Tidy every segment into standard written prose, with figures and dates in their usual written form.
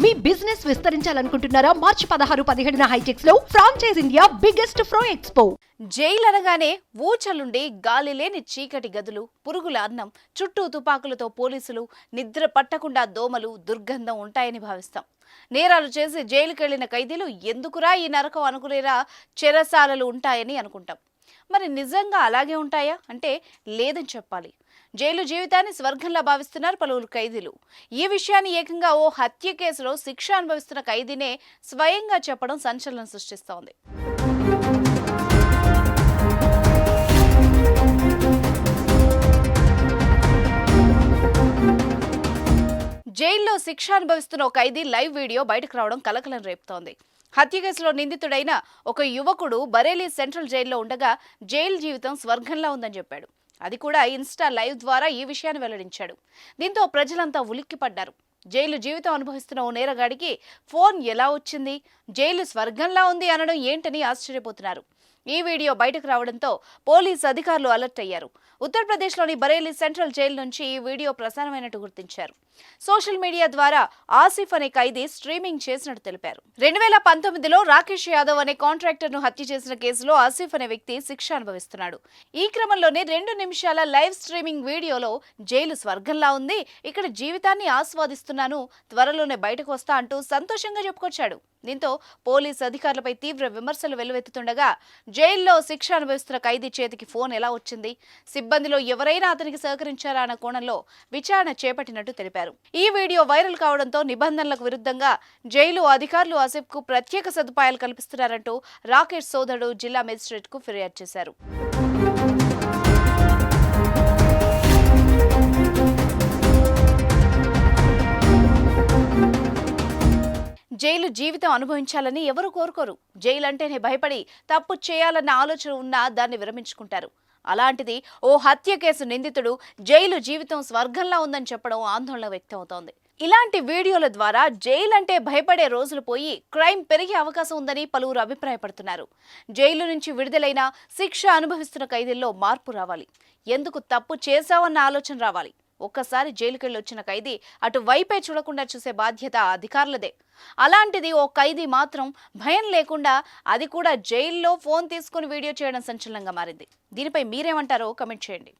మీ business విస్తరించాలనుకుంటున్నారా? మార్చి 16-17 హైటెక్స్ లో franchise India biggest ఫ్రో expo. Jail అనగానే ఊచలుండి గాలి లేని చీకటి గదులు, పురుగుల అన్నం, చుట్టూ తుపాకులతో పోలీసులు, నిద్ర పట్టకుండా దోమలు, దుర్గంధం ఉంటాయని భావిస్తాం. నేరాలు చేసి జైలుకెళ్లిన ఖైదీలు ఎందుకురా ఈ నరకం అనుకునేలా చెరసాలలు ఉంటాయని అనుకుంటాం. మరి నిజంగా అలాగే ఉంటాయా అంటే లేదని చెప్పాలి. జైలు జీవితాన్ని స్వర్గంలా భావిస్తున్నారు పలువురు ఖైదీలు. ఈ విషయాన్ని ఏకంగా ఓ హత్య కేసులో శిక్ష అనుభవిస్తున్న ఖైదీనే స్వయంగా చెప్పడం సంచలనం సృష్టిస్తోంది. జైల్లో శిక్ష అనుభవిస్తున్న ఒక ఖైదీ లైవ్ వీడియో బయటకు రావడం కలకలం రేపుతోంది. హత్య కేసులో నిందితుడైన ఒక యువకుడు బరేలీ సెంట్రల్ జైల్లో ఉండగా జైలు జీవితం స్వర్గంలా ఉందని చెప్పాడు. అది కూడా ఇన్స్టా లైవ్ ద్వారా ఈ విషయాన్ని వెల్లడించాడు. దీంతో ప్రజలంతా ఉలిక్కిపడ్డారు. జైలు జీవితం అనుభవిస్తున్న ఓ నేరగాడికి ఫోన్ ఎలా వచ్చింది, జైలు స్వర్గంలా ఉంది అనడం ఏంటని ఆశ్చర్యపోతున్నారు. ఈ వీడియో బయటకు రావడంతో పోలీసు అధికారులు అలర్ట్ అయ్యారు. ఉత్తరప్రదేశ్లోని బరేలీ సెంట్రల్ జైలు నుంచి ఈ వీడియో ప్రసారమైనట్టు గుర్తించారు. సోషల్ మీడియా ద్వారా ఆసిఫ్ అనే ఖైదీ స్ట్రీమింగ్ చేసినట్టు తెలిపారు. 2019లో రాకేష్ యాదవ్ అనే కాంట్రాక్టర్ ను హత్య చేసిన కేసులో ఆసిఫ్ అనే వ్యక్తి శిక్ష అనుభవిస్తున్నాడు. ఈ క్రమంలోనే 2 నిమిషాల లైవ్ స్ట్రీమింగ్ వీడియోలో జైలు స్వర్గంలా ఉంది, ఇక్కడ జీవితాన్ని ఆస్వాదిస్తున్నాను, త్వరలోనే బయటకు వస్తా అంటూ సంతోషంగా చెప్పుకొచ్చాడు. దీంతో పోలీసు అధికారులపై తీవ్ర విమర్శలు వెల్లువెత్తుతుండగా జైల్లో శిక్ష అనుభవిస్తున్న ఖైదీ చేతికి ఫోన్ ఎలా వచ్చింది, సిబ్బందిలో ఎవరైనా అతనికి సహకరించారా అన్న కోణంలో విచారణ చేపట్టినట్టు తెలిపారు. ఈ వీడియో వైరల్ కావడంతో నిబంధనలకు విరుద్ధంగా జైలు అధికారులు ఆసిఫ్ కు ప్రత్యేక సదుపాయాలు కల్పిస్తున్నారంటూ రాకేష్ సోదరుడు జిల్లా మేజిస్ట్రేట్ కు ఫిర్యాదు చేశారు. జైలు జీవితం అనుభవించాలని ఎవరు కోరుకోరు. జైలు అంటేనే భయపడి తప్పు చేయాలన్న ఆలోచన ఉన్నా దాన్ని విరమించుకుంటారు. అలాంటిది ఓ హత్య కేసు నిందితుడు జైలు జీవితం స్వర్గంలా ఉందని చెప్పడం ఆందోళన వ్యక్తమవుతోంది. ఇలాంటి వీడియోల ద్వారా జైలు అంటే భయపడే రోజులు పోయి క్రైమ్ పెరిగే అవకాశం ఉందని పలువురు అభిప్రాయపడుతున్నారు. జైలు నుంచి విడుదలైన శిక్ష అనుభవిస్తున్న ఖైదీల్లో మార్పు రావాలి. ఎందుకు తప్పు చేశావన్న ఆలోచన రావాలి. ఒక్కసారి జైలుకెళ్ళి వచ్చిన ఖైదీ అటు వైపే చూడకుండా చూసే బాధ్యత అధికారులదే. అలాంటిది ఓ ఖైదీ మాత్రం భయం లేకుండా, అది కూడా జైల్లో ఫోన్ తీసుకుని వీడియో చేయడం సంచలనంగా మారింది. దీనిపై మీరేమంటారో కమెంట్ చేయండి.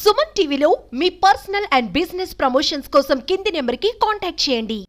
సుమన్ టీవీలో మీ పర్సనల్ అండ్ బిజినెస్ ప్రమోషన్స్ కోసం కింది నెంబర్కి కాంటాక్ట్ చేయండి.